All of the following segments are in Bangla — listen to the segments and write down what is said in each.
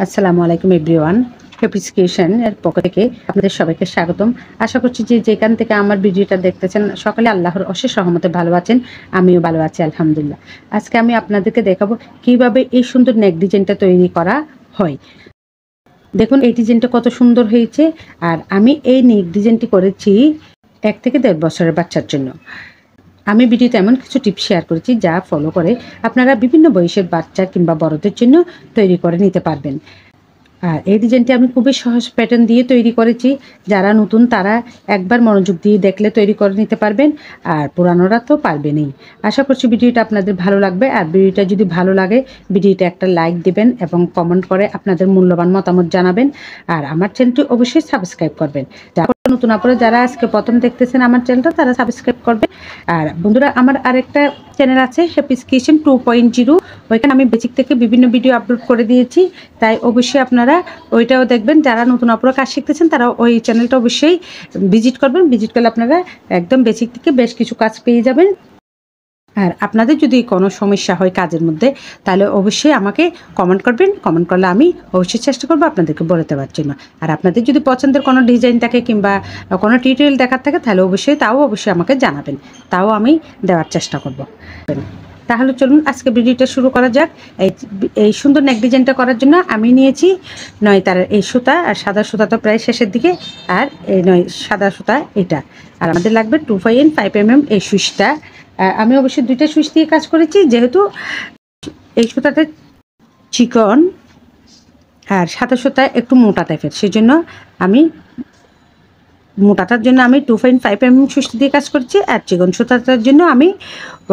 আসসালামু আলাইকুম এভরিওয়ান। হ্যাপিস ক্রিয়েশন এর পক্ষ থেকে আপনাদের সবাইকে স্বাগতম। আশা করছি যে যেখান থেকে আমার ভিডিওটা দেখতেছেন সকলে আল্লাহর অশেষ রহমতে ভালো আছেন। আমিও ভালো আছি আলহামদুলিল্লাহ। আজকে আমি আপনাদেরকে দেখাবো কিভাবে এই সুন্দর নেক ডিজাইনটা তৈরি করা হয়। দেখুন এই ডিজাইনটা কত সুন্দর হয়েছে। আর আমি এই নেক ডিজাইনটি করেছি 1 থেকে 1.5 বছরের বাচ্চার জন্য। আমি ভিডিওতে এমন কিছু টিপস শেয়ার করেছি যা ফলো করে আপনারা বিভিন্ন বয়সের বাচ্চা কিংবা বড়দের জন্য তৈরি করে নিতে পারবেন। আর এই ডিজাইনটি আমি খুবই সহজ প্যাটার্ন দিয়ে তৈরি করেছি। যারা নতুন তারা একবার মনোযোগ দিয়ে দেখলে তৈরি করে নিতে পারবেন, আর পুরানোরা তো পারবেনই। আশা করছি ভিডিওটা আপনাদের ভালো লাগবে। আর ভিডিওটা যদি ভালো লাগে ভিডিওটা একটা লাইক দিবেন এবং কমেন্ট করে আপনাদের মূল্যবান মতামত জানাবেন। আর আমার চ্যানেলটি অবশ্যই সাবস্ক্রাইব করবেন। নতুন আপনারা যারা আজকে প্রথম দেখতেছেন আমার চ্যানেলটা তারা সাবস্ক্রাইব করবে। আর বন্ধুরা, আমার আরেকটা চ্যানেল আছে হ্যাপিস ক্রিয়েশন 2.0, ওইখানে আমি বেসিক থেকে বিভিন্ন ভিডিও আপলোড করে দিয়েছি, তাই অবশ্যই আপনারা ওইটাও দেখবেন। যারা নতুন আপনারা কাজ শিখতেছেন তারা ওই চ্যানেলটা অবশ্যই ভিজিট করবেন। ভিজিট করলে আপনারা একদম বেসিক থেকে বেশ কিছু কাজ পেয়ে যাবেন। আর আপনাদের যদি কোনো সমস্যা হয় কাজের মধ্যে তাহলে অবশ্যই আমাকে কমেন্ট করবেন। কমেন্ট করলে আমি অবশ্যই চেষ্টা করবো আপনাদেরকে বলে দেওয়ার জন্য। আর আপনাদের যদি পছন্দের কোনো ডিজাইন থাকে কিংবা কোনো টিউটোরিয়াল দেখার থাকে তাহলে অবশ্যই আমাকে জানাবেন, তাও আমি দেওয়ার চেষ্টা করব। তাহলে চলুন আজকে ভিডিওটা শুরু করা যাক। এই সুন্দর নেক ডিজাইনটা করার জন্য আমি নিয়েছি 9 তারের এই সুতা, আর সাদা সুতা তো প্রায় শেষের দিকে, আর এই 9 সাদা সুতা এটা। আর আমাদের লাগবে 2.5 mm এই সুইচটা। আমি অবশ্যই 2টা সুইচ দিয়ে কাজ করেছি, যেহেতু এই সুতাটা চিকন আর সাদা সুতা একটু মোটা টাইপের, সেই জন্য আমি মোটাটার জন্য আমি 2.5 mm সুইচ দিয়ে কাজ করছি, আর চিকন সুতাটার জন্য আমি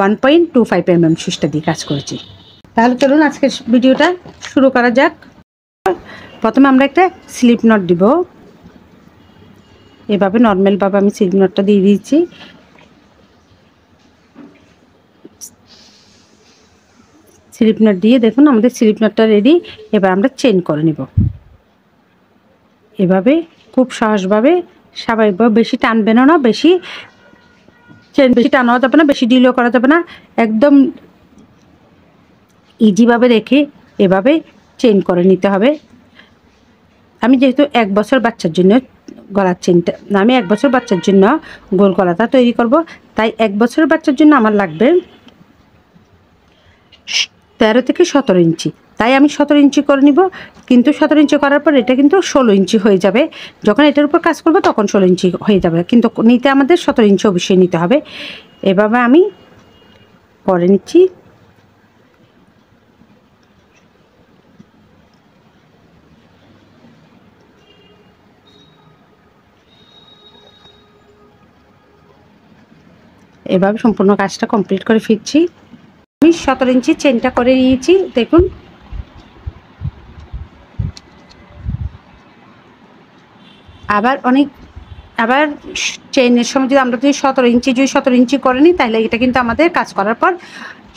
1.25 mm সুইচটা দিয়ে কাজ করেছি। তাহলে চলুন আজকের ভিডিওটা শুরু করা যাক। প্রথমে আমরা একটা স্লিপ নট দিব। এভাবে নর্মালভাবে আমি স্লিপ নটটা দিয়ে দিয়েছি। স্লিপ নট দিয়ে দেখুন আমাদের স্লিপ নটটা রেডি। এবার আমরা চেইন করে নিব। এভাবে খুব সহজভাবে স্বাভাবিকভাবে, বেশি টানবেন না, বেশি টানাও যাবে না, বেশি ডিলও করা যাবে না, একদম ইজিভাবে রেখে এভাবে চেইন করে নিতে হবে। আমি যেহেতু 1 বছর বাচ্চার জন্য গলার চেনটা, আমি 1 বছর বাচ্চার জন্য গোল গলাটা তৈরি করব, তাই 1 বছরের বাচ্চার জন্য আমার লাগবে 13 থেকে 17 ইঞ্চি। তাই আমি 17 ইঞ্চি করে নিব। কিন্তু 17 ইঞ্চি করার পর এটা কিন্তু 16 ইঞ্চি হয়ে যাবে। যখন এটার উপর কাজ করব তখন 16 ইঞ্চি হয়ে যাবে, কিন্তু নিতে আমাদের 17 ইঞ্চি অবশ্যই নিতে হবে। এভাবে আমি করে নিচ্ছি। এভাবে সম্পূর্ণ কাজটা কমপ্লিট করে ফিরছি। আমি 17 ইঞ্চি চেনটা করে নিয়েছি। দেখুন আবার চেনের সময় যদি আমরা 17 ইঞ্চি করে নিই তাহলে এটা কিন্তু আমাদের কাজ করার পর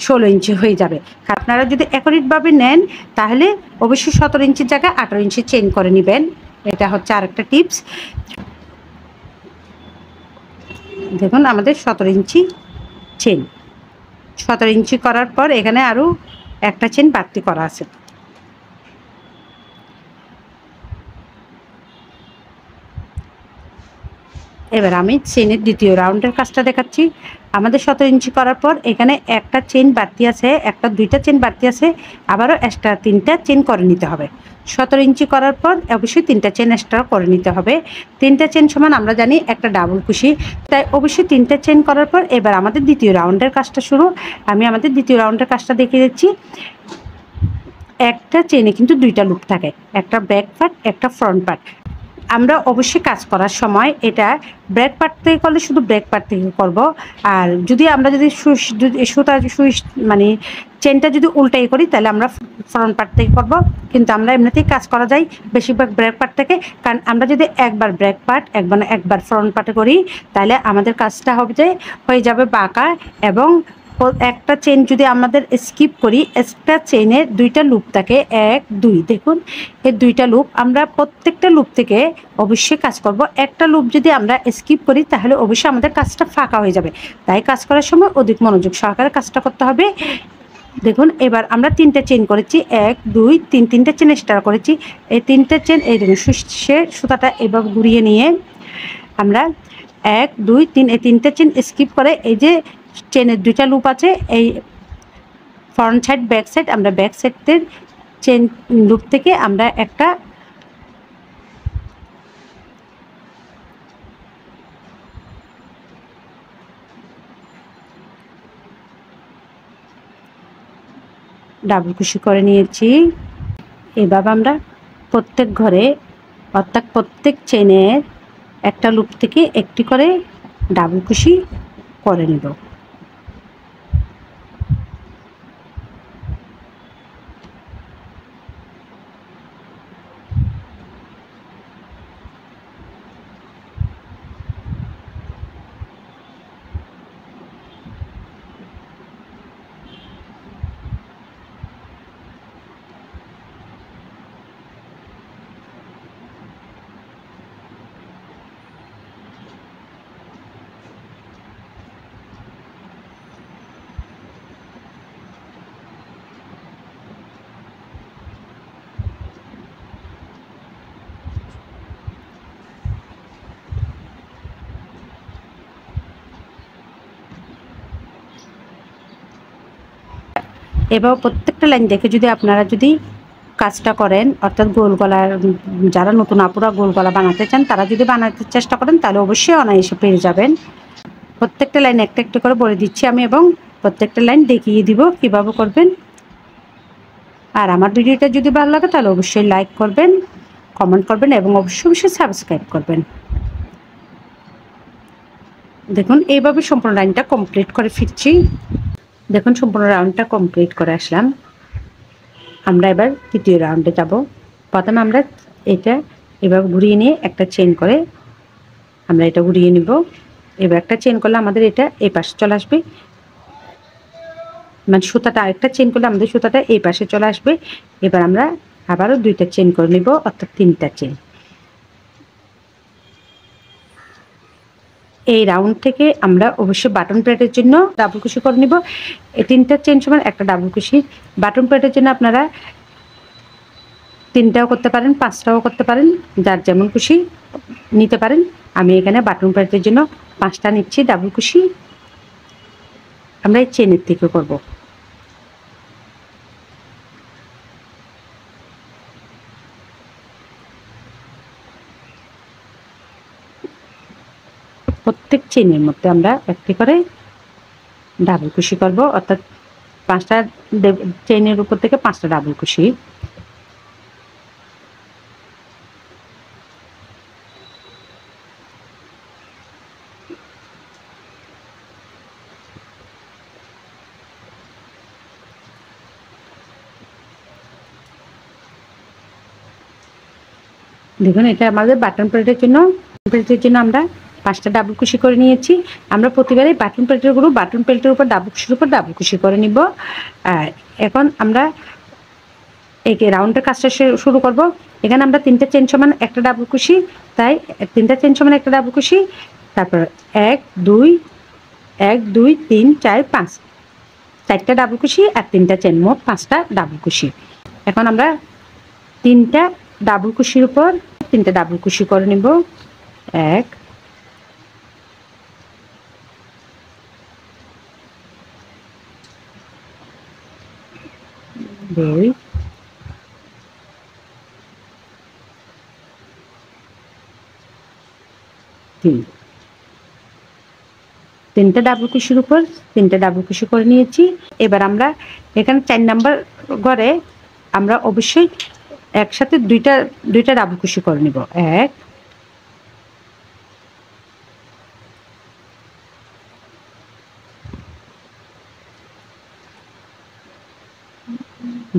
16 ইঞ্চি হয়ে যাবে। আপনারা যদি অ্যাকুরেটভাবে নেন তাহলে অবশ্যই 17 ইঞ্চির জায়গায় 18 ইঞ্চি চেন করে নেবেন। এটা হচ্ছে আরেকটা টিপস। দেখুন আমাদের 17 ইঞ্চি চেন, 17 ইঞ্চি করার পর এখানে আরও একটা চেন বাড়তি করা আছে। এবার আমি চেনের দ্বিতীয় রাউন্ডের কাজটা দেখাচ্ছি। আমাদের 17 ইঞ্চি করার পর এখানে একটা চেন বাড়তি আছে, দুইটা চেন বাড়তি আছে, আবারও এক্সট্রা 3টা চেন করে নিতে হবে। 17 ইঞ্চি করার পর অবশ্যই 3টা চেন এক্সট্রা করে নিতে হবে। 3টা চেন সমান আমরা জানি একটা ডাবল কুশি, তাই অবশ্যই 3টা চেন করার পর এবার আমাদের দ্বিতীয় রাউন্ডের কাজটা শুরু। আমি আমাদের দ্বিতীয় রাউন্ডের কাজটা দেখিয়ে দিচ্ছি। একটা চেনে কিন্তু 2টা লুপ থাকে, একটা ব্যাক পার্ট একটা ফ্রন্ট পার্ট। আমরা অবশ্যই কাজ করার সময় এটা ব্রেক পার্ট থেকে করলে শুধু ব্রেক পার্ট থেকে করব। আর যদি আমরা যদি সুইচ মানে চেনটা যদি উল্টাই করি তাহলে আমরা ফ্রন্ট পার্ট থেকে করব, কিন্তু আমরা এমনিতেই কাজ করা যায় বেশিরভাগ ব্রেক পার্ট থেকে। কারণ আমরা যদি একবার ব্রেক পার্ট একবার ফ্রন্ট পার্টে করি তাহলে আমাদের কাজটা হয়ে যাবে বাঁকা। এবং একটা চেন যদি আমাদের স্কিপ করি, একটা চেনের 2টা লুপ থাকে, 1 2, দেখুন এই 2টা লুপ আমরা প্রত্যেকটা লুপ থেকে অবশ্যই কাজ করব। একটা লুপ যদি আমরা স্কিপ করি তাহলে অবশ্যই আমাদের কাজটা ফাঁকা হয়ে যাবে। তাই কাজ করার সময় অধিক মনোযোগ সহকারে কাজটা করতে হবে। দেখুন এবার আমরা 3টে চেইন করেছি, 1 2 3, 3টে চেন স্টার করেছি। এই 3টে চেন এই দেখুন সুতাটা এভাবে ঘুরিয়ে নিয়ে আমরা 1 2 3 এই 3টে চেন স্কিপ করে এই যে চেনের 2টা লুপ আছে, এই ফ্রন্ট সাইড ব্যাক সাইড, আমরা ব্যাক সাইডের চেন লুপ থেকে আমরা একটা ডাবল কুশি করে নিয়েছি। এভাবে আমরা প্রত্যেক ঘরে অর্থাৎ প্রত্যেক চেনের একটা লুপ থেকে একটি করে ডাবল কুশি করে নেব। এবার প্রত্যেকটা লাইন দেখে যদি আপনারা যদি কাজটা করেন, অর্থাৎ গোল গলার যারা নতুন আপুরা গোল গলা বানাতে চান তারা যদি বানাতে চেষ্টা করেন তাহলে অবশ্যই অনায়াসে পেরে যাবেন। প্রত্যেকটা লাইন একটা একটা করে বলে দিচ্ছি আমি, এবং প্রত্যেকটা লাইন দেখিয়ে দিব কীভাবে করবেন। আর আমার ভিডিওটা যদি ভালো লাগে তাহলে অবশ্যই লাইক করবেন, কমেন্ট করবেন এবং অবশ্যই সাবস্ক্রাইব করবেন। দেখুন এইভাবে সম্পূর্ণ লাইনটা কমপ্লিট করে ফিরছি। দেখুন সম্পূর্ণ রাউন্ডটা কমপ্লিট করে আসলাম। আমরা এবার তৃতীয় রাউন্ডে যাব। প্রথমে আমরা এটা এভাবে ঘুরিয়ে নিয়ে একটা চেন করে আমরা এটা ঘুরিয়ে নিব। এবার একটা চেন করলে আমাদের এটা এই পাশে চলে আসবে, মানে সুতাটা আরেকটা চেন করলে আমাদের সুতাটা এই পাশে চলে আসবে। এবার আমরা আবারও 2টা চেন করে নিব, অর্থাৎ 3টা চেন। এই রাউন্ড থেকে আমরা অবশ্যই বাটন প্লেটের জন্য ডাবল কুশি করে নিব। এই 3টা চেন সমান একটা ডাবল কুশি। বাটন প্লেটের জন্য আপনারা 3টাও করতে পারেন, 5টাও করতে পারেন, যার যেমন খুশি নিতে পারেন। আমি এখানে বাটন প্লেটের জন্য 5টা নিচ্ছি ডাবল কুশি। আমরা এই চেনের থেকে করব। প্রত্যেক চেনের মধ্যে আমরা একটি করে ডাবল কুশি করব, অর্থাৎ 5টা চেনের উপর থেকে 5টা ডাবল কুশি। দেখুন এটা আমাদের বাটন প্লেটের জন্য আমরা 5টা ডাবল কুশি করে নিয়েছি। আমরা প্রতিবারই বাটন প্লেটের উপর ডাবল কুশি করে নিব। আর এখন আমরা এই রাউন্ডের কাজটা শুরু করব। এখানে আমরা 3টা চেন সমান একটা ডাবল কুশি, তাই 3টা চেন সমান একটা ডাবল কুশি, তারপর 1 2 3 4 5, 4টা ডাবল কুশি আর 3টা চেন, মোট 5টা ডাবল কুশি। এখন আমরা 3টা ডাবল কুশির উপর 3টা ডাবল কুশি করে নিব। 1 2 3, 3টা ডাবল কুশির উপর 3টা ডাবল কুশি করে নিয়েছি। এবার আমরা এখানে 4 নাম্বার ঘরে আমরা অবশ্যই একসাথে দুইটা ডাবল কুশি করে নিব। 1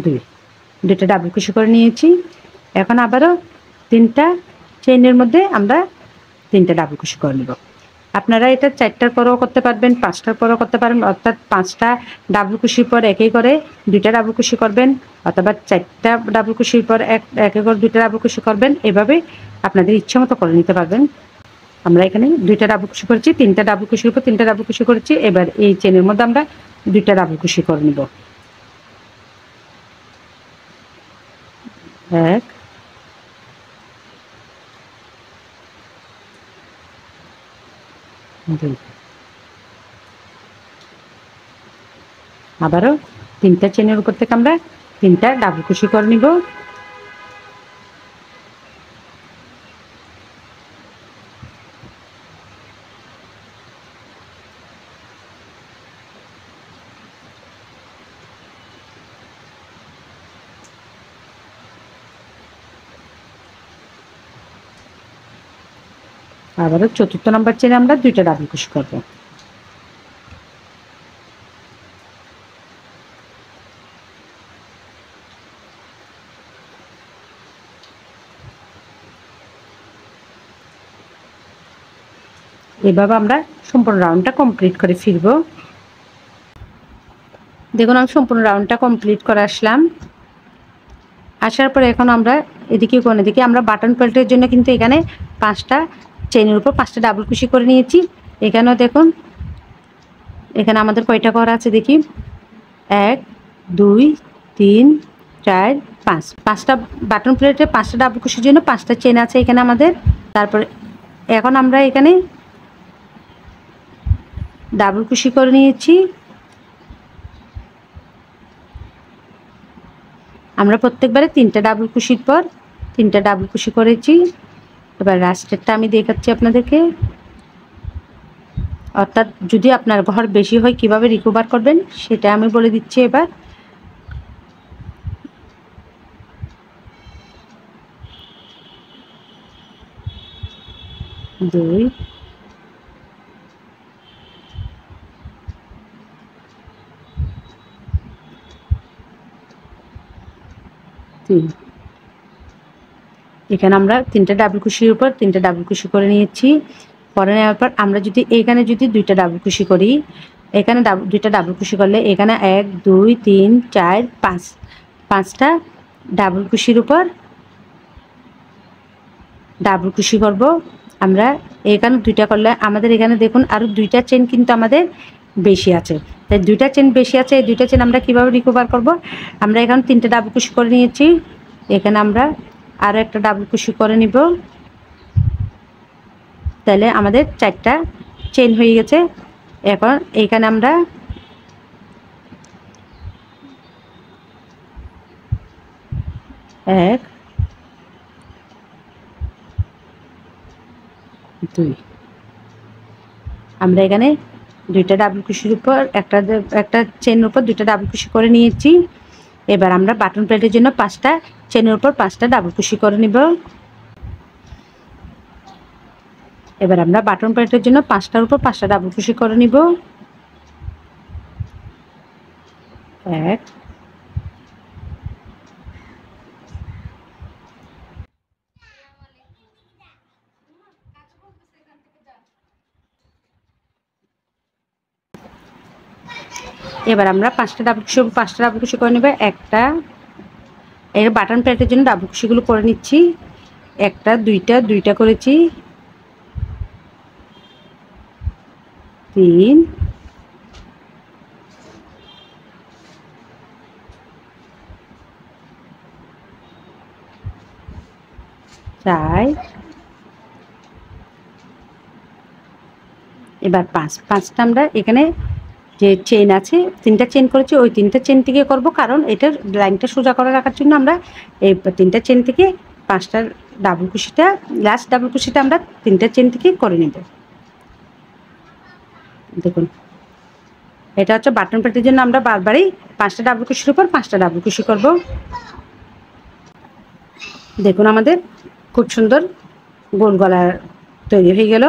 2, 2টা ডাবল কুশি করে নিয়েছি। এখন আবারও 3টা চেইনের মধ্যে আমরা 3টা ডাবল কুশি করে নিব। আপনারা এটা 4টার পরেও করতে পারবেন, 5টার পরেও করতে পারেন, অর্থাৎ 5টা ডাবল কুশির পর একই করে 2টা ডাবল কুশি করবেন, অথবা 4টা ডাবল কুশির পর একে করে 2টা ডাবল কুশি করবেন। এভাবে আপনাদের ইচ্ছে মতো করে নিতে পারবেন। আমরা এখানে 2টা ডাবল কুশি করেছি, 3টা ডাবল কুশির উপর 3টা ডাবল কুশি করেছি। এবার এই চেনের মধ্যে আমরা 2টা ডাবল কুশি করে নিব। 1 2 আবারও 3টা চেনের উপর থেকে আমরা 3টা ডাবল কুশি করে নিব। আবারও 4র্থ নাম্বার চেনে আমরা 2টা ডাবল কুশি করব। এভাবে আমরা সম্পূর্ণ রাউন্ডটা কমপ্লিট করে ফিরব। দেখুন আমি সম্পূর্ণ রাউন্ডটা কমপ্লিট করে আসলাম। আসার পরে এখন আমরা এদিকে কোন দিকে আমরা বাটন বেল্টের জন্য কিন্তু এখানে 5টা চেনের উপর 5টা ডাবল কুশি করে নিয়েছি। এখানেও দেখুন এখানে আমাদের কয়টা করা আছে দেখি, 1 2 3 4 5, 5টা বাটন প্লেটে 5টা ডাবল কুশির জন্য 5টা চেন আছে এখানে আমাদের। তারপরে এখন আমরা এখানে ডাবল কুশি করে নিয়েছি। আমরা প্রত্যেকবারে 3টা ডাবল কুশির পর 3টা ডাবল কুশি করেছি। এবার লাস্টেরটা আমি দেখাচ্ছি আপনাদেরকে। অর্থাৎ যদি আপনার ঘর বেশি হয় কিভাবে রিকভার করবেন সেটা আমি বলে দিচ্ছি। এবার দুই তিন, এখানে আমরা 3টা ডাবল কুশির উপর 3টা ডাবল কুশি করে নিয়েছি। করে নেওয়ার পর আমরা যদি এখানে যদি 2টা ডাবল কুশি করি, এখানে 2টা ডাবল কুশি করলে এখানে 1 2 3 4 5, 5টা ডাবল কুশির উপর ডাবল কুশি করব আমরা। এখানে 2টা করলে আমাদের এখানে দেখুন আরও 2টা চেন কিন্তু আমাদের বেশি আছে। তাই 2টা চেন বেশি আছে, এই 2টা চেন আমরা কিভাবে রিকভার করব, আমরা এখানে 3টা ডাবল কুশি করে নিয়েছি। এখানে আমরা আরও একটা ডাবল কুশি করে নিব। তাহলে আমাদের 4টা চেন হয়ে গেছে। এখন এখানে আমরা 1 2, আমরা এখানে 2টা ডাবল কুশির উপর একটা চেনের উপর 2টা ডাবল কুশি করে নিয়েছি। এবার আমরা বাটন প্লেটের জন্য 5টা চেনের উপর 5টা ডাবল কুশি করে নিব। এবার আমরা বাটন প্লেটের জন্য 5টার উপর 5টা ডাবল কুশি করে নিব। 1 এবার আমরা 5টা ডাবল কুশি 5টা ডাবল কুশি করে নেব। একটা এর বাটন প্লেটের জন্য ডাবল কুশিগুলো করে নিচ্ছি। 1টা 2টা 2টা করেছি, 3 4, এবার 5টা আমরা এখানে যে চেন আছে 3টা চেন করেছি ওই 3টা চেন থেকে করব, কারণ এটার লাইনটা সোজা করে রাখার জন্য আমরা এই 3টা চেন থেকে 5টা ডাবল কুশিটা লাস্ট ডাবল কুশিটা আমরা 3টা চেন থেকে করে নেব। দেখুন এটা হচ্ছে বাটন প্লেটের জন্য আমরা বারবারই 5টা ডাবল কুশির উপর 5টা ডাবল কুশি করব। দেখুন আমাদের খুব সুন্দর গোল গলা তৈরি হয়ে গেল।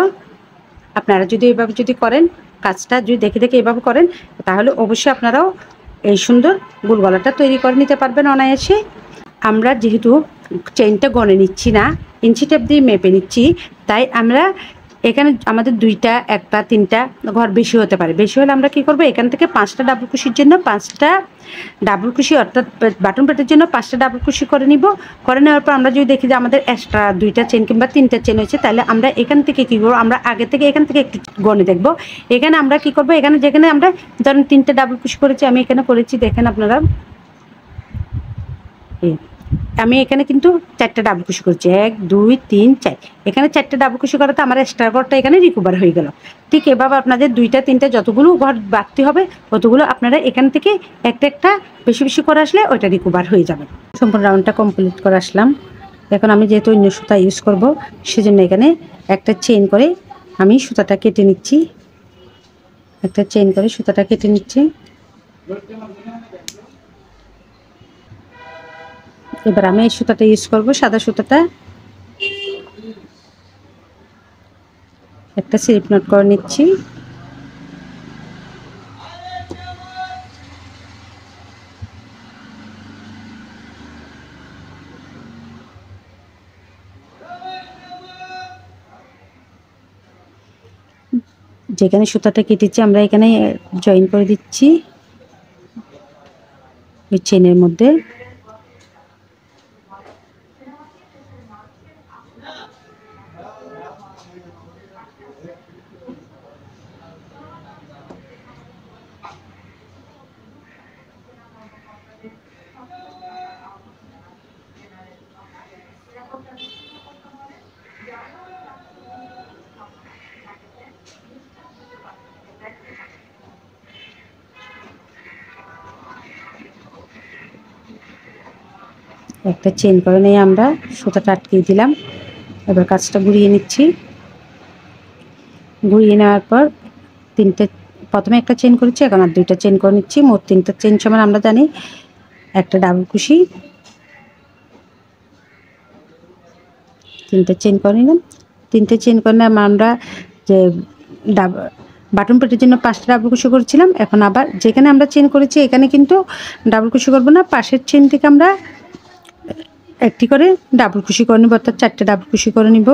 আপনারা যদি এইভাবে যদি করেন, কাজটা যদি দেখে দেখে এভাবে করেন, তাহলে অবশ্যই আপনারাও এই সুন্দর গোল গলাটা তৈরি করে নিতে পারবেন অনায়াসে। আমরা যেহেতু চেইনটা গনে নিচ্ছি না, ইঞ্চি টেপ দিয়ে মেপে নিচ্ছি, তাই আমরা এখানে আমাদের 2টা 1টা 3টা ঘর বেশি হতে পারে। বেশি হলে আমরা কি করব, এখান থেকে 5টা ডাবল কুশির জন্য 5টা ডাবল কুশি অর্থাৎ বাটন প্লেটের জন্য 5টা ডাবল কুশি করে নিব। করে নেওয়ার পর আমরা যদি দেখি যে আমাদের এক্সট্রা 2টা চেন কিংবা 3টা চেন হয়েছে, তাহলে আমরা এখান থেকে কী করবো, আমরা আগে থেকে এখান থেকে একটু গনে দেখব। এখানে আমরা কি করব, এখানে যেখানে আমরা ধরেন 3টা ডাবল কুশি করেছি, আমি এখানে করেছি দেখেন আপনারা আমি এখানে কিন্তু 4টা ডাবল কুশি করছি, 1 2 3 4। এখানে 4টা ডাবল কুশি করাতে আমার এক্সট্রা ঘরটা এখানে রিকভার হয়ে গেল। ঠিক এভাবে আপনাদের 2টা 3টা যতগুলো ঘর বাড়তি হবে ততগুলো আপনারা এখান থেকে একটা একটা বেশি বেশি করে আসলে ওইটা রিকভার হয়ে যাবে। সম্পূর্ণ রাউন্ডটা কমপ্লিট করে আসলাম। এখন আমি যেহেতু অন্য সুতা ইউজ করব সেজন্য এখানে একটা চেইন করে আমি সুতাটা কেটে নিচ্ছি, একটা চেইন করে সুতাটা কেটে নিচ্ছি। এবার আমি এই সুতাটা ইউজ করব, সাদা সুতাটা। একটা স্লিপ নট করে নিচ্ছি। যেখানে সুতাটা কেটেছি আমরা এখানে জয়েন করে দিচ্ছি ওই চেনের মধ্যে। একটা চেন করে নিয়ে আমরা সুতাটা আটকিয়ে দিলাম। এবার কাজটা ঘুরিয়ে নিচ্ছি। ঘুরিয়ে নেওয়ার পর তিনটে, প্রথমে একটা চেন করেছি, এখন আর 2টা চেন করে নিচ্ছি। মোট 3টা চেন সমান আমরা জানি একটা ডাবল কুশি। 3টে চেন করে নিলাম। 3টে চেন করে আমরা যে বাটন পেটের জন্য 5টা ডাবল কুশি করেছিলাম, এখন আবার যেখানে আমরা চেন করেছি এখানে কিন্তু ডাবল কুশি করবো না, পাশের চেন থেকে আমরা একটি করে ডাবল কুশি করে নিব, অর্থাৎ 4টে ডাবল কুশি করে নিব।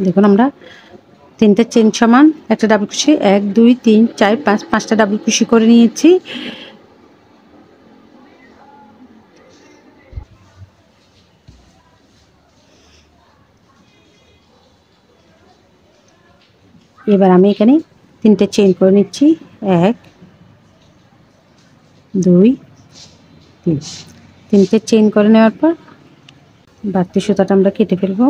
দেখুন আমরা 3টে চেন সমান একটা ডাবল কুশি 1 2 3 4 5 5টা ডাবল কুশি করে নিয়েছি। এবার আমি এখানে 3টে চেন করে নিচ্ছি, 1 2 3। 3টে চেন করে নেওয়ার পর বাড়তি সুতাটা আমরা কেটে ফেলবো।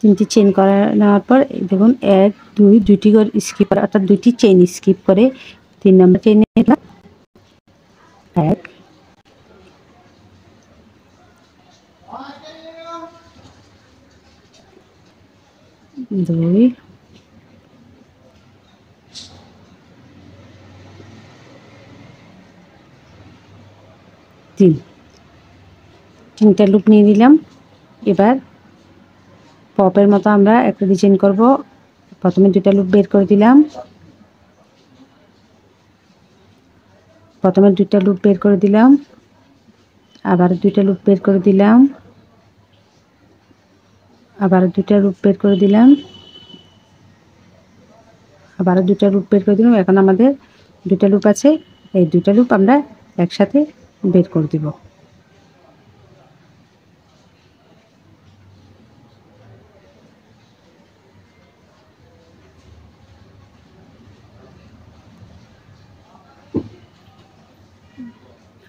তিনটি চেন করে নেওয়ার পর দেখুন 1 2 2টি করে স্কিপ করে, অর্থাৎ 2টি চেন স্কিপ করে 3 নম্বর চেনে নিলাম। 1 2 3, 3টা লুপ নিয়ে নিলাম। এবার পপের মতো আমরা একটা ডিজাইন করব। প্রথমে 2টা লুপ বের করে দিলাম, প্রথমে 2টা লুপ বের করে দিলাম, আবার 2টা লুপ বের করে দিলাম, আবার 2টা লুপ বের করে দিলাম, আবার 2টা লুপ বের করে দিলাম। এখন আমাদের 2টা লুপ আছে, এই 2টা লুপ আমরা একসাথে বের করে দিব।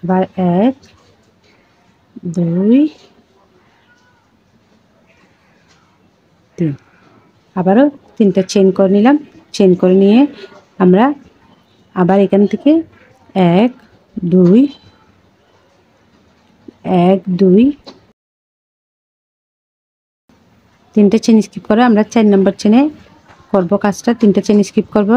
আবার 1 2 3 আবারও 3টা চেইন করে নিলাম। চেইন করে নিয়ে আমরা আবার এখান থেকে 1 2 1 2 3টে চেইন স্কিপ করে আমরা 4 নম্বর চেইনে করব কাজটা। 3টে চেইন স্কিপ করব।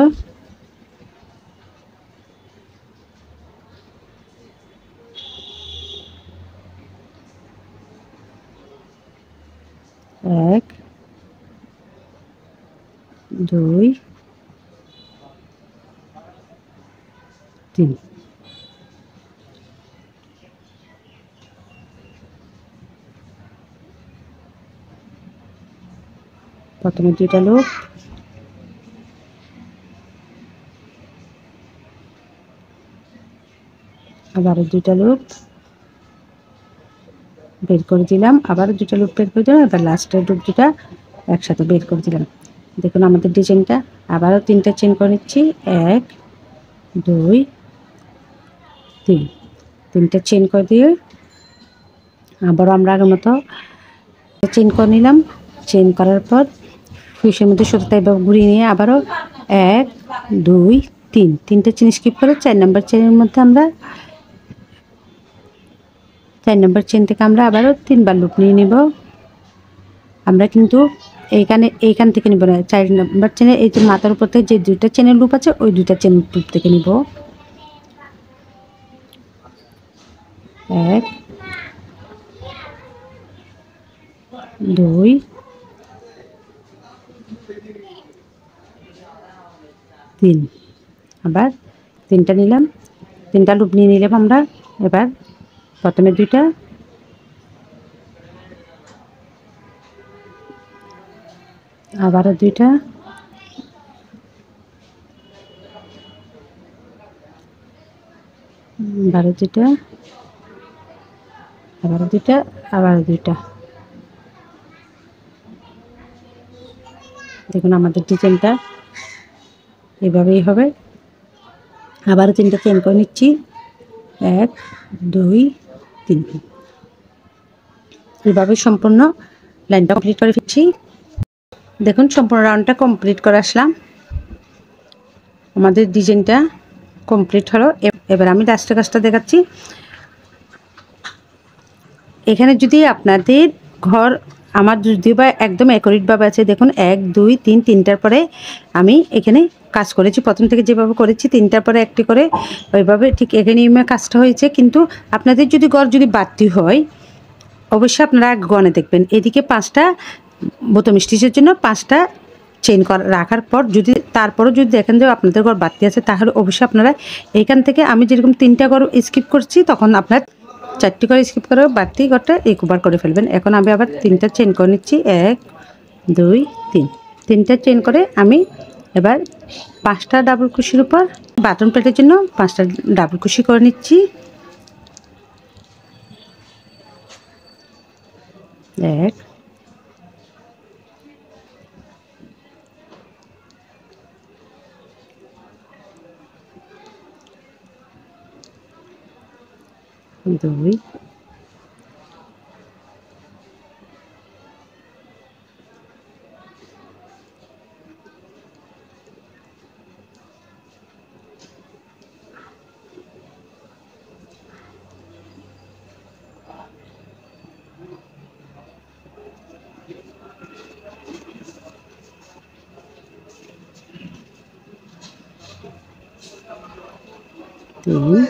1 2 3 প্রথমে 2টা লুপ, আবারও 2টা লুপ বের করে দিলাম, আবারও 2টা লুপ বের করে দিলাম। এবার লাস্টের লুপ 2টা একসাথে বের করে দিলাম। দেখুন আমাদের ডিজাইনটা। আবারও 3টা চেইন করে নিচ্ছি। 1 2 3 3টে চেইন করে দিয়ে আবারও আমরা আগের মতো চেইন করে নিলাম। চেইন করার পর কুশির মধ্যে সুতোটা এভাবে ঘুরিয়ে নিয়ে আবারও 1 2 3 3টে চেইন স্কিপ করে 4 নম্বর চেইনের মধ্যে আমরা 4 নম্বর চেইন থেকে আমরা আবারও 3বার লুপ নিয়ে নিব। আমরা কিন্তু এইখান থেকে নিব না, 4 নম্বর চেইনে এই যে মাথার উপর থেকে যে 2টা চেইনের লুপ আছে ওই 2টা চেইন লুপ থেকে নিব। 1 2 3 আবার 3টা নিলাম, 3টা লুপ নিয়ে নিলাম আমরা। এবার প্রথমে 2টা, আবারও 2টা, আবারও 2টা, আবারও 2টা, আবারও 2টা। দেখুন আমাদের ডিজাইনটা এভাবেই হবে। আবারও 3টা চেইন করে নিচ্ছি। 1 2 3 এইভাবে সম্পূর্ণ লাইনটা কমপ্লিট করে ফেলছি। দেখুন সম্পূর্ণ রাউন্ডটা কমপ্লিট করে আসলাম। আমাদের ডিজাইনটা কমপ্লিট হলো। এবার আমি লাস্টের কাজটা দেখাচ্ছি। এখানে যদি আপনাদের ঘর আমার যদি বা একদম অ্যাকুরেটভাবে আছে, দেখুন 1 2 3 3টার পরে আমি এখানে কাজ করেছি। প্রথম থেকে যেভাবে করেছি 3টার পরে একটি করে ওইভাবে ঠিক এখানে কাজটা হয়েছে। কিন্তু আপনাদের যদি ঘর যদি বাড়তি হয় অবশ্যই আপনারা গণে দেখবেন। এদিকে 5টা বোতাম স্টিচের জন্য 5টা চেইন রাখার পর যদি তারপরও যদি দেখেন যে আপনাদের ঘর বাড়তি আছে তাহলে অবশ্যই আপনারা এইখান থেকে আমি যেরকম 3টা ঘর স্কিপ করছি তখন আপনার 4টি করে স্কিপ করে বাড়তি ঘরটা কভার করে ফেলবেন। এখন আমি আবার 3টা চেইন করে নিচ্ছি। 1 2 3 3টা চেইন করে আমি এবার 5টা ডাবল কুশির উপর বাটন প্লেটের জন্য 5টা ডাবল কুশি করে নিচ্ছি। 1 2 3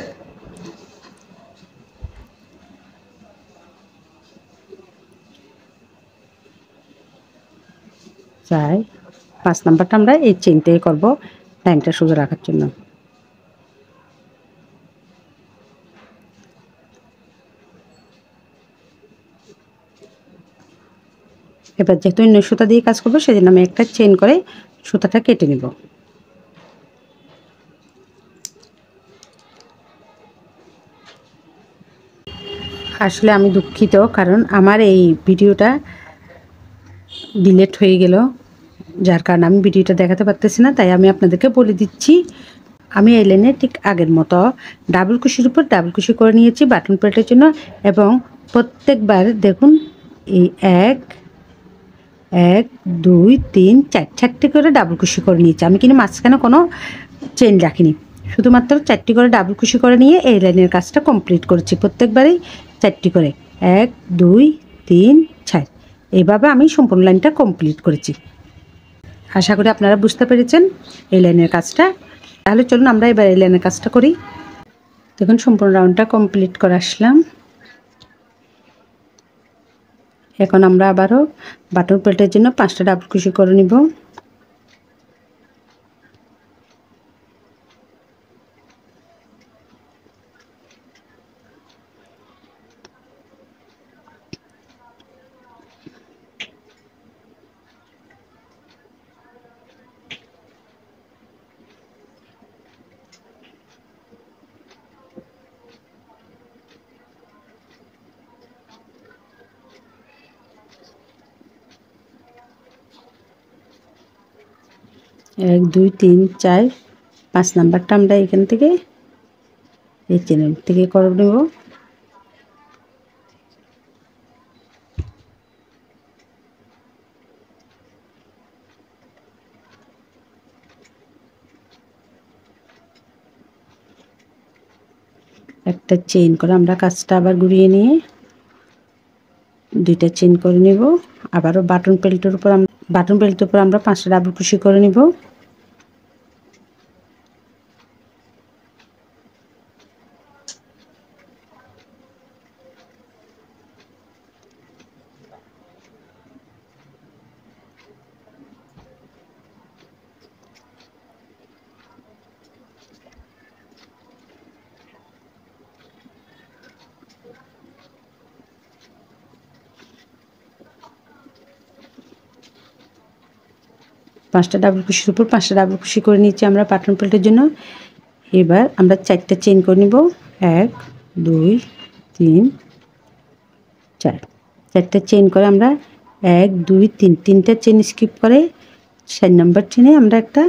4 5 নাম্বারটা আমরা এই চেইনটাই করব লাইনটা সোজা রাখার জন্য। এবার যেহেতু অন্য সুতা দিয়ে কাজ করবো সেজন্য আমি একটা চেইন করে সুতাটা কেটে নেব। আসলে আমি দুঃখিত, কারণ আমার এই ভিডিওটা ডিলেট হয়ে গেল, যার কারণে আমি ভিডিওটা দেখাতে পারতেছি না। তাই আমি আপনাদেরকে বলে দিচ্ছি আমি এই লাইনে ঠিক আগের মতো ডাবল কুশির উপর ডাবল কুশি করে নিয়েছি বাটন প্লেটের জন্য। এবং প্রত্যেকবার দেখুন এই 1 1 2 3 4 4টি করে ডাবল কুশি করে নিয়েছি। আমি কিন্তু মাঝখানে কোনো চেন রাখিনি, শুধুমাত্র 4টি করে ডাবল কুশি করে নিয়ে এই লাইনের কাজটা কমপ্লিট করেছি। প্রত্যেকবারই 4টি করে 1 2 3 4 এইভাবে আমি সম্পূর্ণ লাইনটা কমপ্লিট করেছি। আশা করি আপনারা বুঝতে পেরেছেন এই লাইনের কাজটা। তাহলে চলুন আমরা এবার এই লাইনের কাজটা করি। দেখুন সম্পূর্ণ রাউন্ডটা কমপ্লিট করে আসলাম। এখন আমরা আবারও বাটন প্লেটের জন্য 5টা ডাবল কুশি করে নিব। এক 2 3 4 5 নাম্বারটা আমরা এখান থেকে এই চেনের থেকে করে নেব। একটা চেইন করে আমরা কাজটা আবার ঘুরিয়ে নিয়ে 2টা চেইন করে নেব। আবারও বাটন প্লেটের উপর আমরা 5টা ডাবল কুশি করে নেব। পাঁচটা ডাবল কুশির উপর 5টা ডাবল কুশি করে নিয়েছি আমরা বাটন প্লেটের জন্য। এবার আমরা 4টা চেইন করে নিব। 1 2 3 4 4টা চেইন করে আমরা 1 2 3 3টা চেইন স্কিপ করে 4 নাম্বার চেইনে আমরা একটা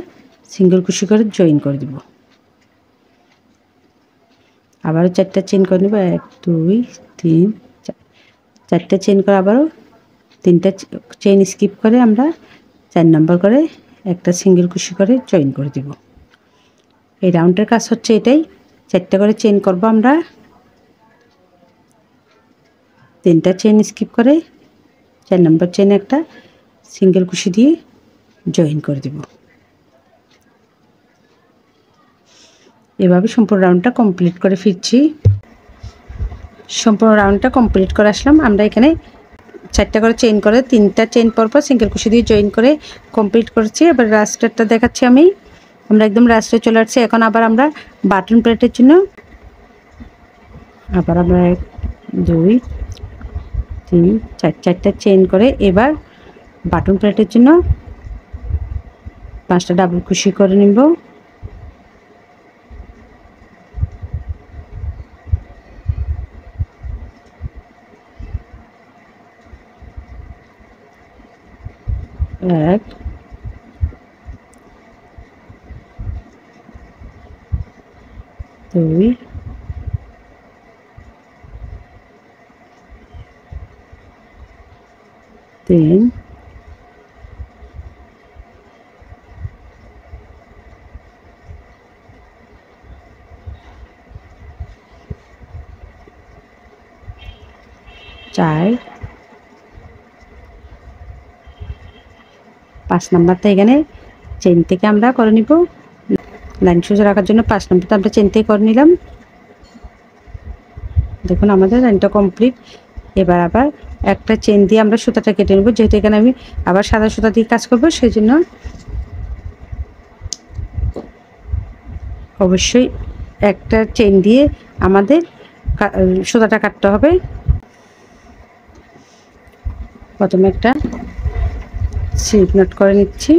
সিঙ্গেল কুশি করে জয়েন করে দেব। আবারও 4টা চেইন করে নেব। 1 2 3 4 4টা চেইন করে আবারও 3টা চেইন স্কিপ করে আমরা 4 নাম্বার করে একটা সিঙ্গেল কুশি করে জয়েন করে দেব। এই রাউন্ডের কাজ হচ্ছে এটাই। 4টা করে চেইন করব আমরা, 3টা চেইন স্কিপ করে 4 নাম্বার চেইনে একটা সিঙ্গেল কুশি দিয়ে জয়েন করে দেব। এভাবে সম্পূর্ণ রাউন্ডটা কমপ্লিট করে ফিরছি। সম্পূর্ণ রাউন্ডটা কমপ্লিট করে আসলাম। আমরা এখানে 4টা করে চেইন করে 3টা চেইন পরপর সিঙ্গেল কুশি দিয়ে জয়েন করে কমপ্লিট করেছি। এবার রাস্টারটা দেখাচ্ছি আমি। আমরা একদম রাস্টারে চলে আসছি। এখন আবার আমরা বাটন প্লেটের জন্য আবার আমরা 1 2 3 4 4টা চেইন করে এবার বাটন প্লেটের জন্য 5টা ডাবল কুশি করে নিব। এক 2 3 4 5 নাম্বারটা এখানে চেইন থেকে আমরা করে নিব। লাইন সোজা রাখার জন্য 5 নাম্বারটা আমরা চেইন থেকে করে নিলাম। দেখুন আমাদের লাইনটা কমপ্লিট। এবার আবার একটা চেইন দিয়ে আমরা সুতাটা কেটে নেব। যেহেতু এখানে আমি আবার সাদা সুতা দিয়ে কাজ করব সেই জন্য অবশ্যই একটা চেইন দিয়ে আমাদের সুতাটা কাটতে হবে। প্রথমে একটা স্লিপ নট করে নিচ্ছি।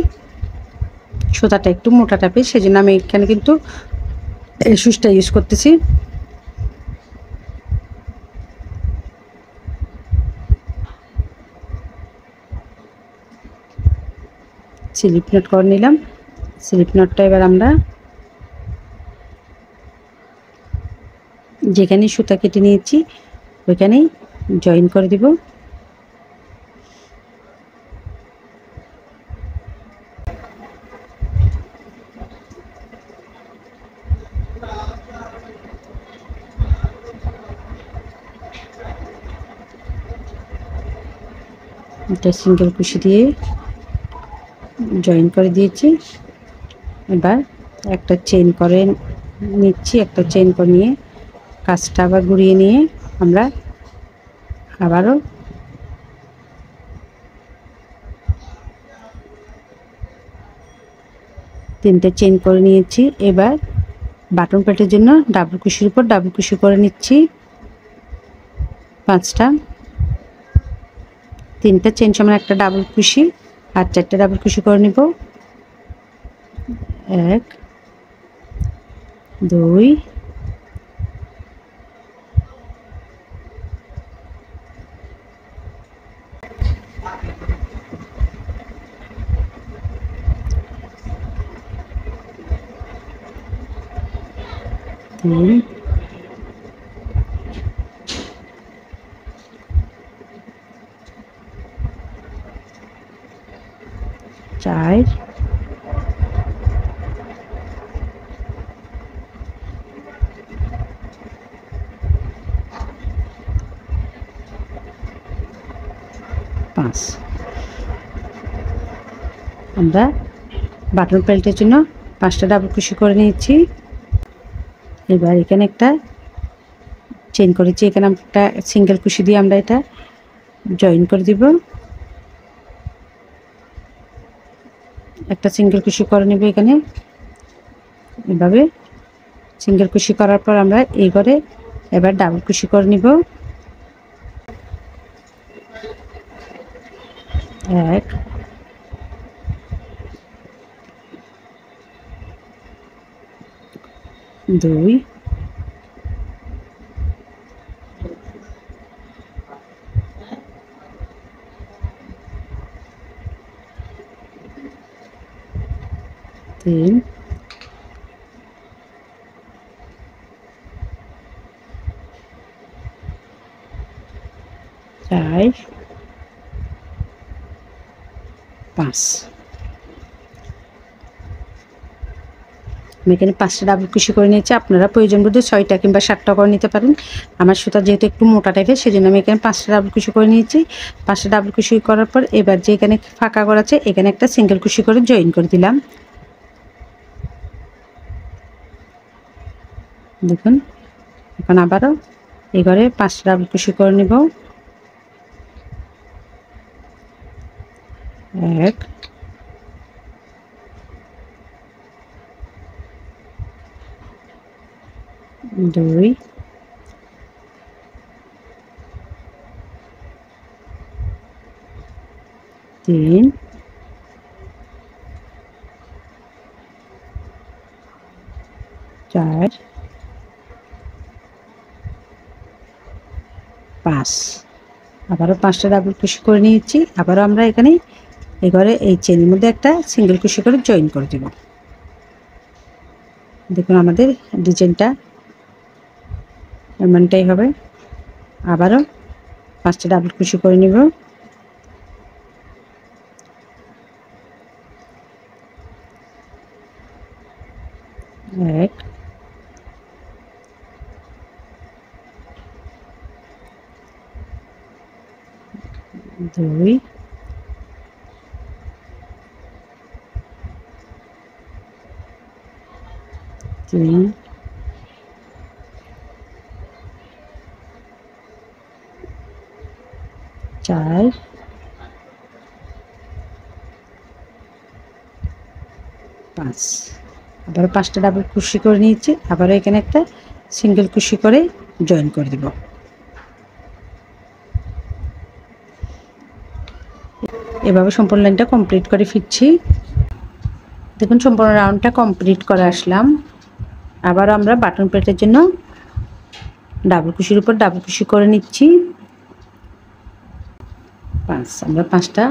সুতাটা একটু মোটা টাইপের সেজন্য আমি এখানে কিন্তু এই সুচটা ইউজ করতেছি। স্লিপ নট করে নিলাম। স্লিপ নটটা এবার আমরা যেখানে সুতা কেটে নিয়েছি ওইখানেই জয়েন করে দিব। এটা সিঙ্গেল কুশি দিয়ে জয়েন করে দিয়েছি। এবার একটা চেইন করে নিচ্ছি, একটা চেইন করে নিয়ে কাজটা আবার ঘুরিয়ে নিয়ে আমরা আবারও তিনটে চেইন করে নিয়েছি। এবার বাটন প্লেটের জন্য ডাবল কুশির উপর ডাবল কুশি করে নিচ্ছি 5টা। 3টা চেইন সমান একটা ডাবল কুশি আর 4টা ডাবল কুশি করে নিব। 1 2 3 4 5। আমরা বাটন প্লেটের জন্য 5টা ডাবল কুশি করে নিয়েছি। এবার এখানে একটা চেইন করেছি, এখানে একটা সিঙ্গেল কুশি দিয়ে আমরা এটা জয়েন করে দিব। একটা সিঙ্গেল কুশি করে নেব এখানে। এভাবে সিঙ্গেল কুশি করার পর আমরা এই ঘরে এবার ডাবল কুশি করে নিব। 1 2 3 4 5। আমি এখানে 5টা ডাবল কুশি করে নিয়েছি। আপনারা প্রয়োজন বোধে 6টা কিংবা 7টা করে নিতে পারেন। আমার সুতা যেহেতু একটু মোটা টাইপের সেজন্য আমি এখানে 5টা ডাবল কুশি করে নিয়েছি। 5টা ডাবল কুশি করার পর এবার যে এখানে ফাঁকা করা আছে এখানে একটা সিঙ্গেল কুশি করে জয়েন করে দিলাম। দেখুন এখন আবারও এই ঘরে 5টা ডাবল কুশি করে নেব। 1 2 3 4 5। আবারও 5টা ডাবল কুশি করে নিয়েছি। আবারও আমরা এখানে এই ঘরে এই চেনের মধ্যে একটা সিঙ্গেল কুশি করে জয়েন করে দেব। দেখুন আমাদের ডিজাইনটা এমনটাই হবে। আবারও 5টা ডাবল কুশি করে নেব। 1 2 3 4 5। আবারও 5টা ডাবল কুশি করে নিয়েছি। আবারও এখানে একটা সিঙ্গেল কুশি করে জয়েন করে দেব। এভাবে সম্পূর্ণ লাইনটা কমপ্লিট করে ফিরছি। দেখুন সম্পূর্ণ রাউন্ডটা কমপ্লিট করে আসলাম। আবার আমরা বাটন প্লেটের জন্য ডাবল কুশির উপর ডাবল কুশি করে নিচ্ছি 5। আমরা 5টা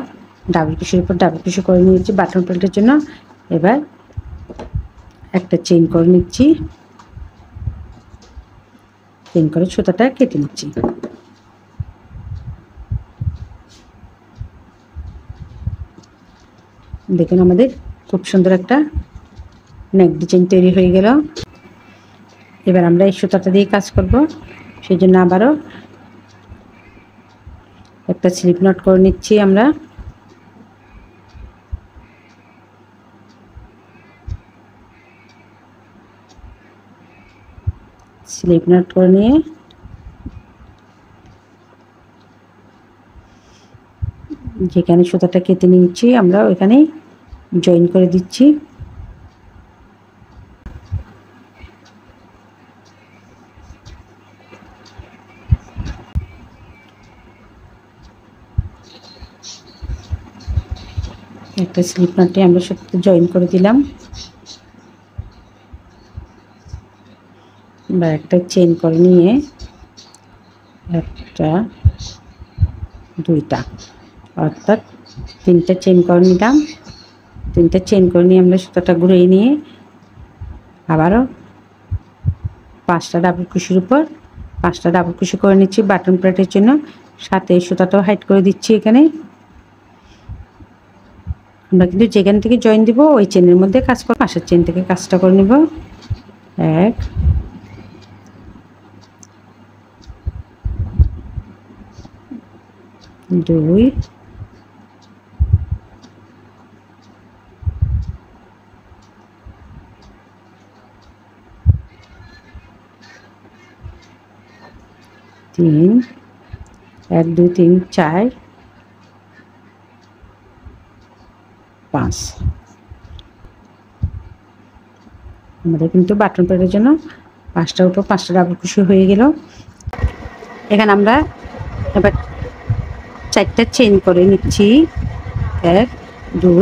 ডাবল কুশির উপর ডাবল কুশি করে নিয়েছি বাটন প্লেটের জন্য। এবার একটা চেইন করে নিচ্ছি। চেইন করে সুতাটা কেটে নিচ্ছি। দেখুন আমাদের খুব সুন্দর একটা নেক ডিজাইন তৈরি হয়ে গেল। এবার আমরা এই সুতাটা দিয়ে কাজ করব, সেই জন্য আবারও একটা স্লিপ নট করে নিচ্ছি। আমরা স্লিপ নট করে নিয়ে যেখানে সুতাটা কেটে নিচ্ছি আমরা ওইখানে জয়েন করে দিচ্ছি। একটা স্লিপ নটে আমরা সুতাটা জয়েন করে দিলাম। বা একটা চেইন করে নিয়ে একটা দুইটা অর্থাৎ তিনটা চেইন করে নিলাম। তিনটা চেইন করে নিয়ে আমরা সুতাটা ঘুরিয়ে নিয়ে আবারও 5টা ডাবল কুশির উপর 5টা ডাবল কুশি করে নিচ্ছি বাটন প্লেটের জন্য। সাথে এই সুতাটাও হাইড করে দিচ্ছি। এখানে আমরা কিন্তু যেখান থেকে জয়েন দিব ওই চেনের মধ্যে কাজ করব। পাশের চেন থেকে কাজটা করে নিব। 1 2 3 1 2 3 4 5। আমাদের কিন্তু বাটন প্লেটের জন্য 5টার উপর 5টা ডাবল কুশি হয়ে গেল। এখানে আমরা এবার 4টা চেইন করে নিচ্ছি। 1 2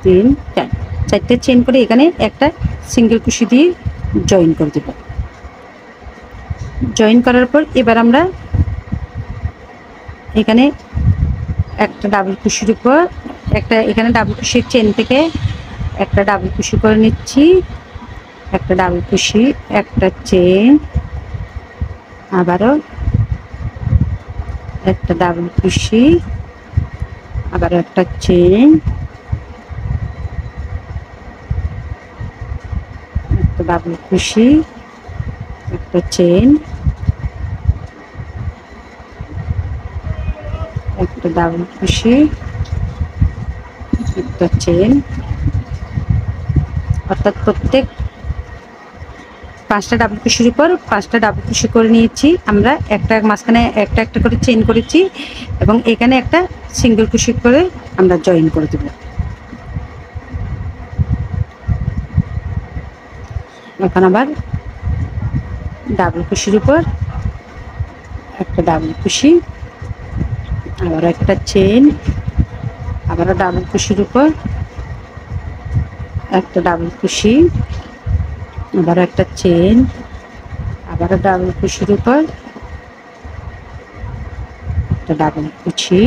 3 4 4টা চেইন করে এখানে একটা সিঙ্গেল কুশি দিয়ে জয়েন করে দেব। জয়েন করার পর এবার আমরা এখানে একটা ডাবল কুশির উপর একটা এখানে ডাবল কুশির চেন থেকে একটা ডাবল কুশি করে নিচ্ছি। একটা ডাবল কুশি, একটা চেন, আবারও একটা ডাবল কুশি, আবারও একটা চেন, একটা ডাবল কুশি, একটা চেন, একটা ডাবল কুশি, একটা চেন, অর্থাৎ প্রত্যেক 5টা ডাবল কুশির উপর 5টা ডাবল কুশি করে নিয়েছি। আমরা একটা মাঝখানে একটা একটা করে চেইন করেছি এবং এখানে একটা সিঙ্গেল কুশি করে আমরা জয়েন করে দেব। এখন আবার ডাবল কুশির উপর একটা ডাবল কুশি, আবার একটা চেইন, আবারও ডাবল কুশির উপর একটা ডাবল কুশি, আবারও একটা চেইন, আবারও ডাবল কুশির উপর একটা ডাবল কুশি,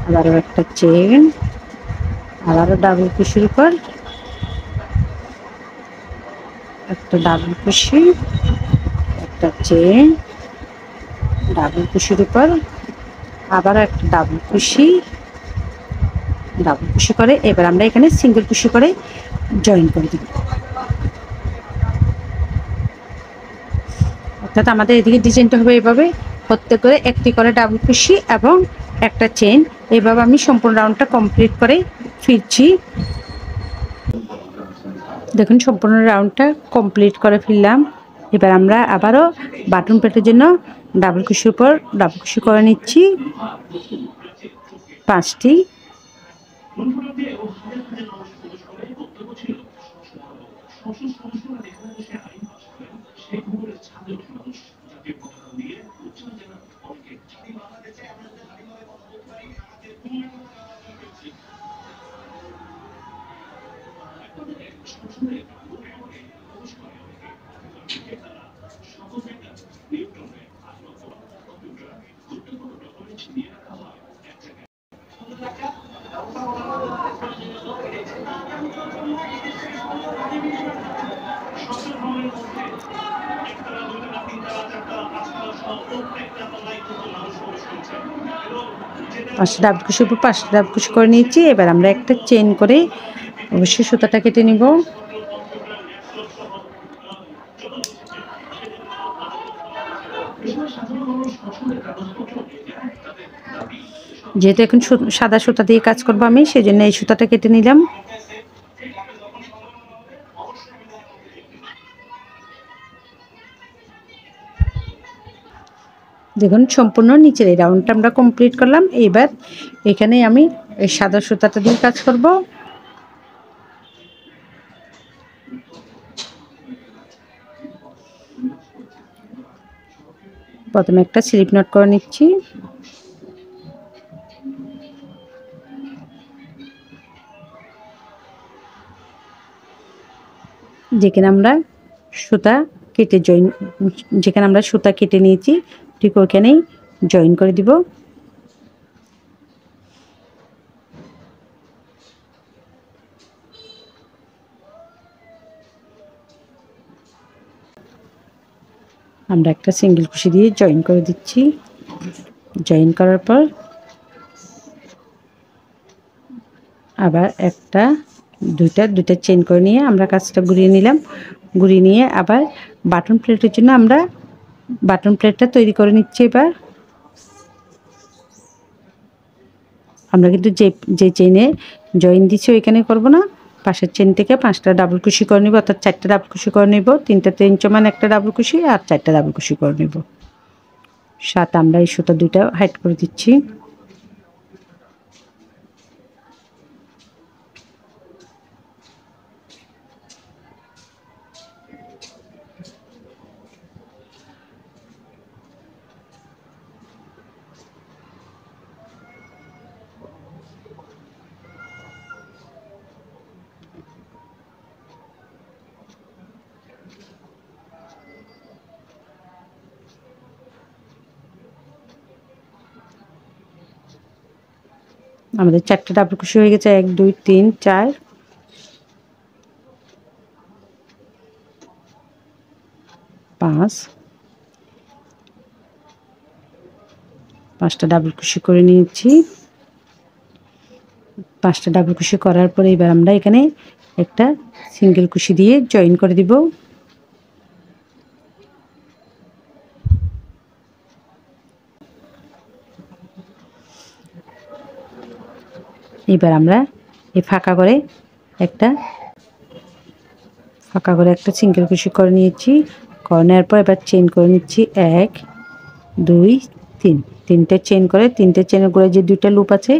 আবারও একটা চেইন, আবারও ডাবল কুশির উপর একটা ডাবল কুশি, একটা চেইন, ডাবল কুশির উপর আবারও একটা ডাবল কুশি, ডাবল কুশি করে এবার আমরা এখানে সিঙ্গেল কুশি করে জয়েন করে দেব। অর্থাৎ আমাদের এদিকে ডিজাইনটা হবে এভাবে, প্রত্যেক করে একটি করে ডাবল কুশি এবং একটা চেইন। এভাবে আমি সম্পূর্ণ রাউন্ডটা কমপ্লিট করে ফিরছি। দেখুন সম্পূর্ণ রাউন্ডটা কমপ্লিট করে ফিরলাম। এবার আমরা আবারও বাটন প্লেটের জন্য ডাবল কুশির উপর ডাবল কুশি করে নিচ্ছি 5টি। 5টা ডাবল কুশির উপর 5টা ডাবল কুশি করে নিয়েছি। এবার আমরা একটা চেইন করে অবশ্যই সুতাটা কেটে নিব। যেহেতু এখন সাদা সুতা দিয়ে কাজ করবো আমি, সেই জন্য এই সুতাটা কেটে নিলাম। দেখুন সম্পূর্ণ নিচের এই রাউন্ডটা আমরা কমপ্লিট করলাম। এবার এখানে আমি এই সাদা সুতাটা দিয়ে কাজ করব। প্রথমে একটা স্লিপ নট করে নিচ্ছি। যেখানে আমরা সুতা কেটে নিয়েছি ঠিক ওইখানেই জয়েন করে দিব। আমরা একটা সিঙ্গেল কুশি দিয়ে জয়েন করে দিচ্ছি। জয়েন করার পর আবার দুইটা চেইন করে নিয়ে আমরা কাজটা ঘুরিয়ে নিলাম। ঘুরিয়ে নিয়ে আবার বাটন প্লেটের জন্য আমরা বাটন প্লেটটা তৈরি করে নিচ্ছি। এবার আমরা কিন্তু যে চেইনে জয়েন দিচ্ছি ওইখানে করব না, পাশের চেইন থেকে 5টা ডাবল কুশি করে নিব, অর্থাৎ 4টা ডাবল কুশি করে নিব। 3টা 3 সমান একটা ডাবল কুশি আর 4টা ডাবল কুশি করে নিব। সাথে আমরা এই সুতা দুইটা হাইড করে দিচ্ছি। আমাদের 4টা ডাবল কুশি হয়ে গেছে। 1 2 3 4 5 5টা ডাবল কুশি করে নিয়েছি। 5টা ডাবল কুশি করার পরে এবার আমরা এখানে একটা সিঙ্গেল কুশি দিয়ে জয়েন করে দিব। এবার আমরা এই ফাঁকা করে একটা সিঙ্গেল কুশি করে নিয়েছি। করে নেওয়ার পর এবার চেইন করে নিচ্ছি। 1 2 3 তিনটে চেইন করে, তিনটে চেনের গোড়ায় যে দুইটা লুপ আছে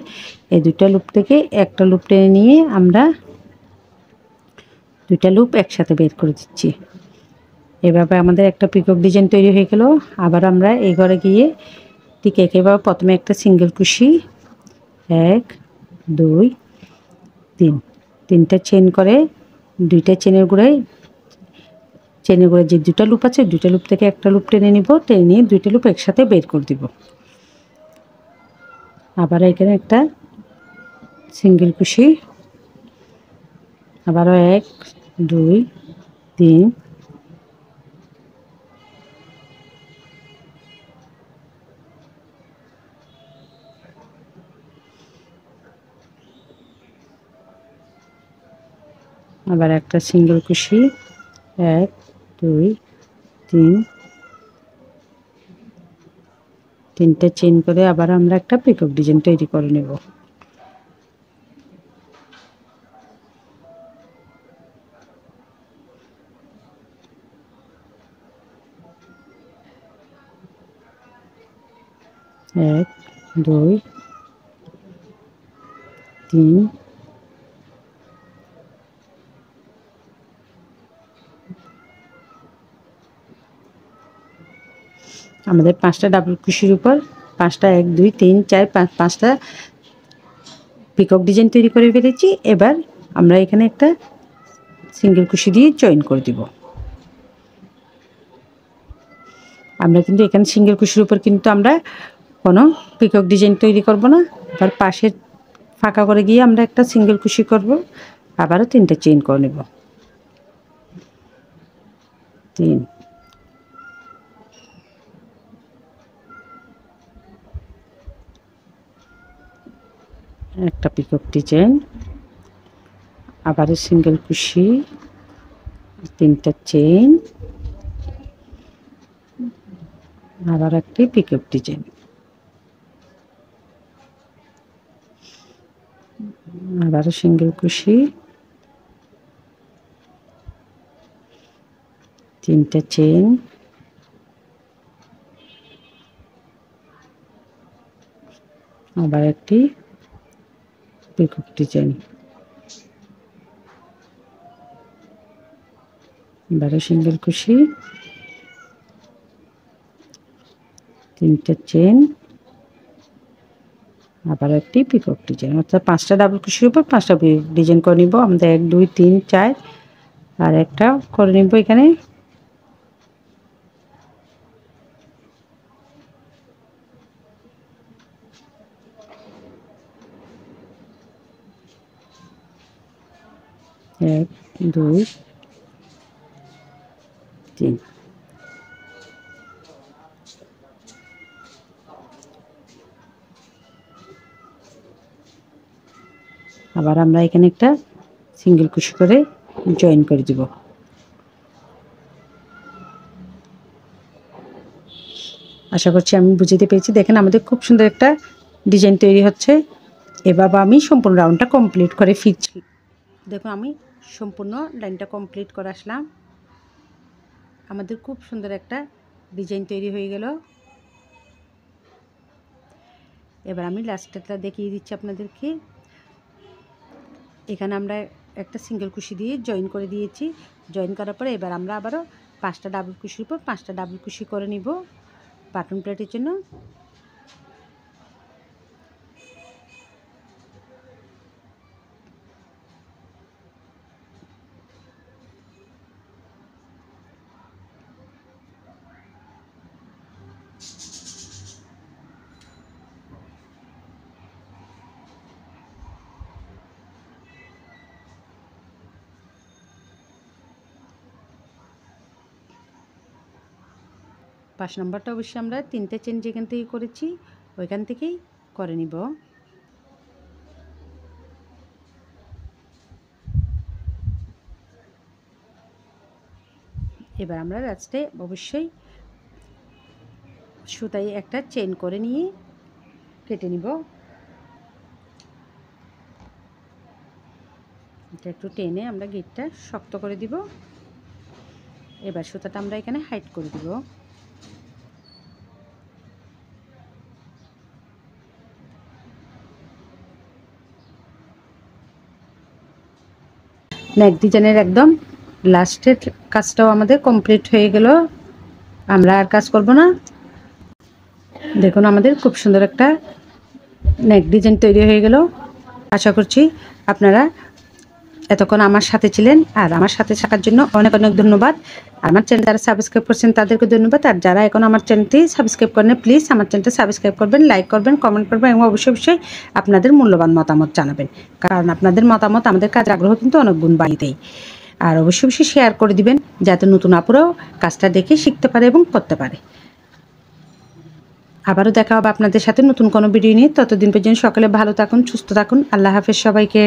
এই দুইটা লুপ থেকে একটা লুপ টেনে নিয়ে আমরা দুইটা লুপ একসাথে বের করে দিচ্ছি। এভাবে আমাদের একটা পিকক ডিজাইন তৈরি হয়ে গেল। আবার আমরা এই ঘরে গিয়ে ঠিক একইভাবে প্রথমে একটা সিঙ্গেল কুশি 1 2 3 তিনটা চেইন করে দুইটা চেনের গোড়ায় যে দুইটা লুপ আছে দুইটা লুপ থেকে একটা লুপ টেনে নিব। টেনে নিয়ে দুইটা লুপ একসাথে বের করে দিব। আবার এখানে একটা সিঙ্গেল কুশি, আবারও 1 2 3 আবার একটা সিঙ্গেল কুশি 1 2 3 তিনটা চেইন করে আবার আমরা একটা পিকক ডিজাইন তৈরি করে নেব। এক দুই তিন আমাদের 5টা ডাবল কুশির উপর 5টা 1 2 3 4 5 5টা পিকক ডিজাইন তৈরি করে ফেলেছি। এবার আমরা এখানে একটা সিঙ্গেল কুশি দিয়ে জয়েন করে দিব। আমরা কিন্তু এখানে সিঙ্গেল কুশির উপর কিন্তু আমরা কোনো পিকক ডিজাইন তৈরি করব না। এবার পাশে ফাঁকা করে গিয়ে আমরা একটা সিঙ্গেল কুশি করব, আবারও 3টা চেইন করে নেব। 3 একটা পিকক ডিজাইন, আবার সিঙ্গেল কুশি, 3টা চেইন, আবার একটি পিকক ডিজাইন, আবারও সিঙ্গেল কুশি, 3টা চেইন, আবার একটি পিকক ডিজাইন, আবারও সিঙ্গেল কুশি, 3টা চেইন, আবার একটি পিকক ডিজাইন। অর্থাৎ 5টা ডাবল কুশির উপর 5টা ডিজাইন করে নিব। আমাদের 1 2 3 4 আর একটা করে নিব এখানে। এক দুই তিন। আবার আমরা এখানে একটা সিঙ্গেল কুশি করে জয়েন করে দিব। আশা করছি আমি বুঝতে পেরেছি। দেখেন আমাদের খুব সুন্দর একটা ডিজাইন তৈরি হচ্ছে। এভাবে আমি সম্পূর্ণ রাউন্ডটা কমপ্লিট করে ফিরছি। দেখুন আমি সম্পূর্ণ লাইনটা কমপ্লিট করে আসলাম। আমাদের খুব সুন্দর একটা ডিজাইন তৈরি হয়ে গেল। এবার আমি লাস্টেরটা দেখিয়ে দিচ্ছি আপনাদেরকে। এখানে আমরা একটা সিঙ্গেল কুশি দিয়ে জয়েন করে দিয়েছি। জয়েন করার পরে এবার আমরা আবারও 5টা ডাবল কুশির উপর 5টা ডাবল কুশি করে নিব বাটন প্লেটের জন্য। পাঁচ নম্বরটা অবশ্যই আমরা 3টে চেন যেখান থেকে করেছি ওইখান থেকেই করে নিব। এবার আমরা লাস্টে অবশ্যই সুতায় একটা চেন করে নিয়ে কেটে নিব। এটা একটু টেনে আমরা গিটটা শক্ত করে দিব। এবার সুতাটা আমরা এখানে হাইড করে দিব। নেক ডিজাইনের একদম লাস্টের কাজটাও আমাদের কমপ্লিট হয়ে গেল। আমরা আর কাজ করব না। দেখুন আমাদের খুব সুন্দর একটা নেক ডিজাইন তৈরি হয়ে গেল। আশা করছি আপনারা এতক্ষণ আমার সাথে ছিলেন। আর আমার সাথে থাকার জন্য অনেক অনেক ধন্যবাদ। আমার চ্যানেল যারা সাবস্ক্রাইব করছেন তাদেরকে ধন্যবাদ। আর যারা এখন আমার চ্যানেলটি সাবস্ক্রাইব করেন প্লিজ আমার চ্যানেলটি সাবস্ক্রাইব করবেন, লাইক করবেন, কমেন্ট করবেন এবং অবশ্যই অবশ্যই আপনাদের মূল্যবান মতামত জানাবেন। কারণ আপনাদের মতামত আমাদের কাজের আগ্রহ কিন্তু অনেক গুণ বাড়িয়ে দেয়। আর অবশ্যই অবশ্যই শেয়ার করে দিবেন যাতে নতুন আপুরাও কাজটা দেখে শিখতে পারে এবং করতে পারে। আবারও দেখা হবে আপনাদের সাথে নতুন কোনো ভিডিও নিয়ে। ততদিন পর্যন্ত সকলে ভালো থাকুন, সুস্থ থাকুন। আল্লাহ হাফেজ সবাইকে।